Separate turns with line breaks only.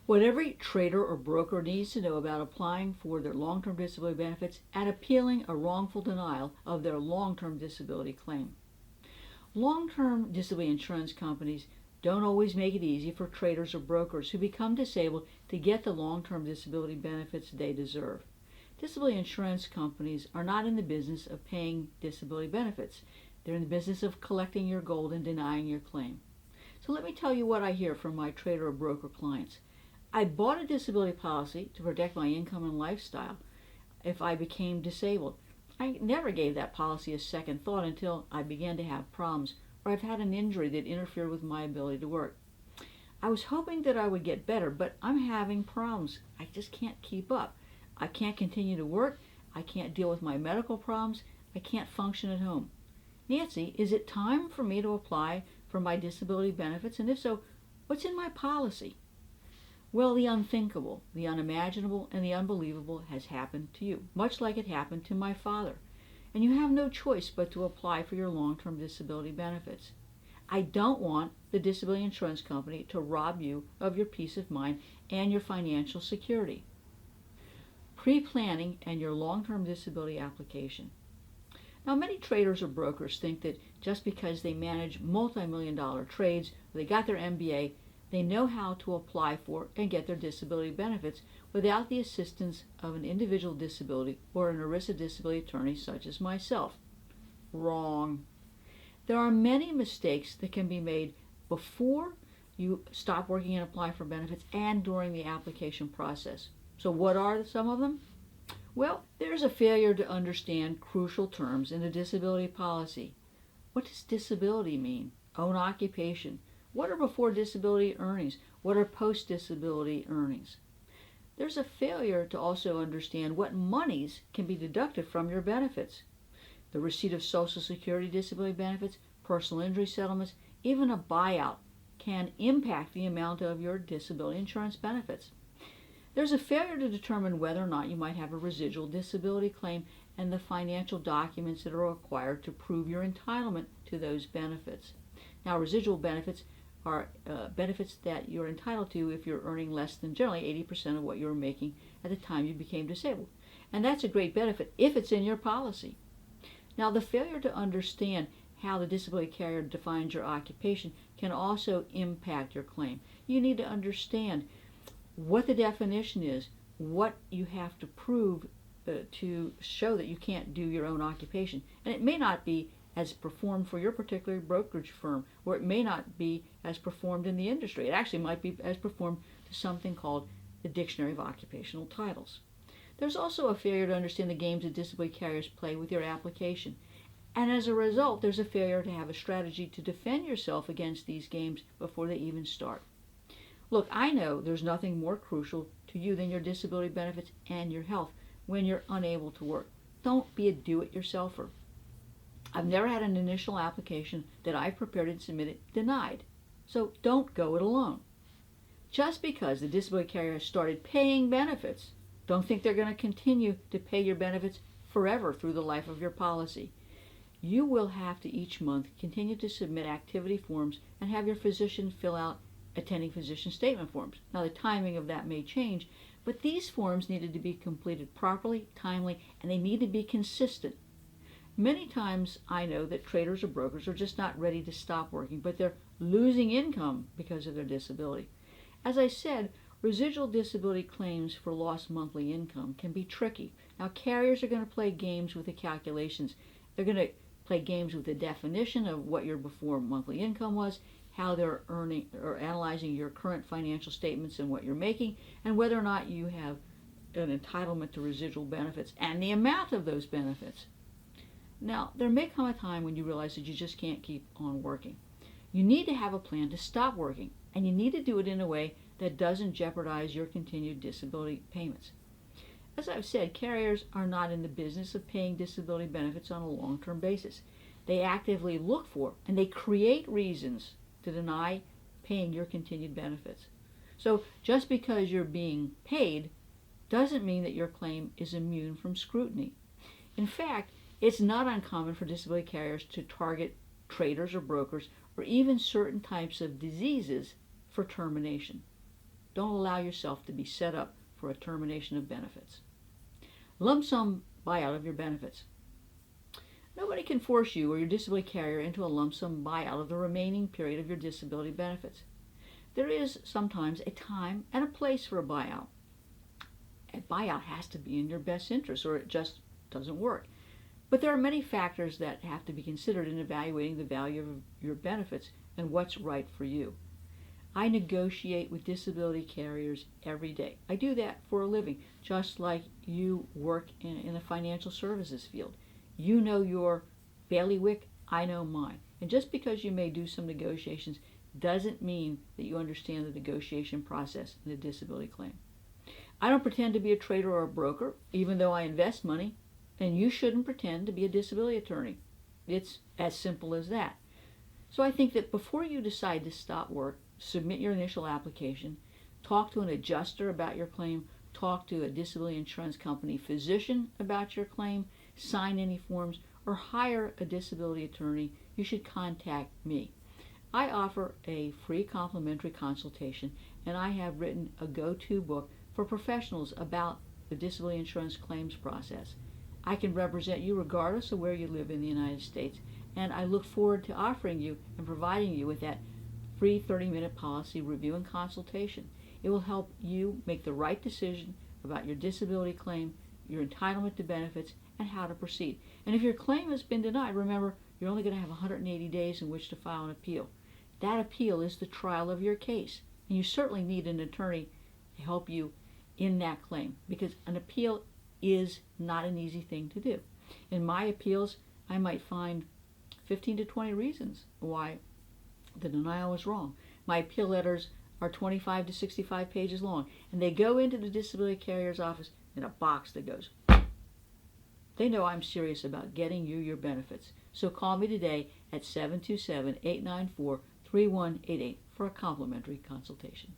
What every trader or broker needs to know about applying for their long-term disability benefits and appealing a wrongful denial of their long-term disability claim. Long-term disability insurance companies don't always make it easy for traders or brokers who become disabled to get the long-term disability benefits they deserve. Disability insurance companies are not in the business of paying disability benefits. They're in the business of collecting your gold and denying your claim. So let me tell you what I hear from my trader or broker clients. I bought a disability policy to protect my income and lifestyle if I became disabled. I never gave that policy a second thought until I began to have problems or I've had an injury that interfered with my ability to work. I was hoping that I would get better, but I'm having problems. I just can't keep up. I can't continue to work. I can't deal with my medical problems. I can't function at home. Nancy, is it time for me to apply for my disability benefits? And if so, what's in my policy? Well, the unthinkable, the unimaginable, and the unbelievable has happened to you, much like it happened to my father. And you have no choice but to apply for your long-term disability benefits. I don't want the disability insurance company to rob you of your peace of mind and your financial security. Pre-planning and your long-term disability application. Now, many traders or brokers think that just because they manage multi-million-dollar trades, or they got their MBA, they know how to apply for and get their disability benefits without the assistance of an individual disability or an ERISA disability attorney such as myself. Wrong. There are many mistakes that can be made before you stop working and apply for benefits and during the application process. So what are some of them? Well, there's a failure to understand crucial terms in a disability policy. What does disability mean? Own occupation. What are before disability earnings? What are post-disability earnings? There's a failure to also understand what monies can be deducted from your benefits. The receipt of Social Security disability benefits, personal injury settlements, even a buyout can impact the amount of your disability insurance benefits. There's a failure to determine whether or not you might have a residual disability claim and the financial documents that are required to prove your entitlement to those benefits. Now, residual benefits are benefits that you're entitled to if you're earning less than generally 80% of what you were making at the time you became disabled. And that's a great benefit if it's in your policy. Now, the failure to understand how the disability carrier defines your occupation can also impact your claim. You need to understand what the definition is, what you have to prove to show that you can't do your own occupation. And it may not be as performed for your particular brokerage firm, or it may not be as performed in the industry. It actually might be as performed to something called the Dictionary of Occupational Titles. There's also a failure to understand the games that disability carriers play with your application. And as a result, there's a failure to have a strategy to defend yourself against these games before they even start. Look, I know there's nothing more crucial to you than your disability benefits and your health when you're unable to work. Don't be a do-it-yourselfer. I've never had an initial application that I've prepared and submitted denied. So don't go it alone. Just because the disability carrier has started paying benefits, don't think they're going to continue to pay your benefits forever through the life of your policy. You will have to each month continue to submit activity forms and have your physician fill out attending physician statement forms. Now, the timing of that may change, but these forms needed to be completed properly, timely, and they need to be consistent. Many times I know that traders or brokers are just not ready to stop working, but they're losing income because of their disability. As I said, residual disability claims for lost monthly income can be tricky. Now, carriers are going to play games with the calculations. They're going to play games with the definition of what your before monthly income was, how they're earning or analyzing your current financial statements and what you're making, and whether or not you have an entitlement to residual benefits and the amount of those benefits. Now, there may come a time when you realize that you just can't keep on working. You need to have a plan to stop working, and you need to do it in a way that doesn't jeopardize your continued disability payments. As I've said, carriers are not in the business of paying disability benefits on a long-term basis. They actively look for and they create reasons to deny paying your continued benefits. So just because you're being paid doesn't mean that your claim is immune from scrutiny. In fact, it's not uncommon for disability carriers to target traders or brokers or even certain types of diseases for termination. Don't allow yourself to be set up for a termination of benefits. Lump sum buyout of your benefits. Nobody can force you or your disability carrier into a lump sum buyout of the remaining period of your disability benefits. There is sometimes a time and a place for a buyout. A buyout has to be in your best interest or it just doesn't work. But there are many factors that have to be considered in evaluating the value of your benefits and what's right for you. I negotiate with disability carriers every day. I do that for a living, just like you work in the financial services field. You know your bailiwick, I know mine. And just because you may do some negotiations doesn't mean that you understand the negotiation process in a disability claim. I don't pretend to be a trader or a broker, even though I invest money, and you shouldn't pretend to be a disability attorney. It's as simple as that. So I think that before you decide to stop work, submit your initial application, talk to an adjuster about your claim, talk to a disability insurance company physician about your claim, sign any forms, or hire a disability attorney, you should contact me. I offer a free complimentary consultation, and I have written a go-to book for professionals about the disability insurance claims process. I can represent you regardless of where you live in the United States, and I look forward to offering you and providing you with that free 30-minute policy review and consultation. It will help you make the right decision about your disability claim, your entitlement to benefits, and how to proceed. And if your claim has been denied, remember, you're only going to have 180 days in which to file an appeal. That appeal is the trial of your case, and you certainly need an attorney to help you in that claim, because an appeal is not an easy thing to do. In my appeals, I might find 15 to 20 reasons why the denial was wrong. My appeal letters are 25 to 65 pages long, and they go into the disability carrier's office in a box that goes. They know I'm serious about getting you your benefits. So call me today at 727-894-3188 for a complimentary consultation.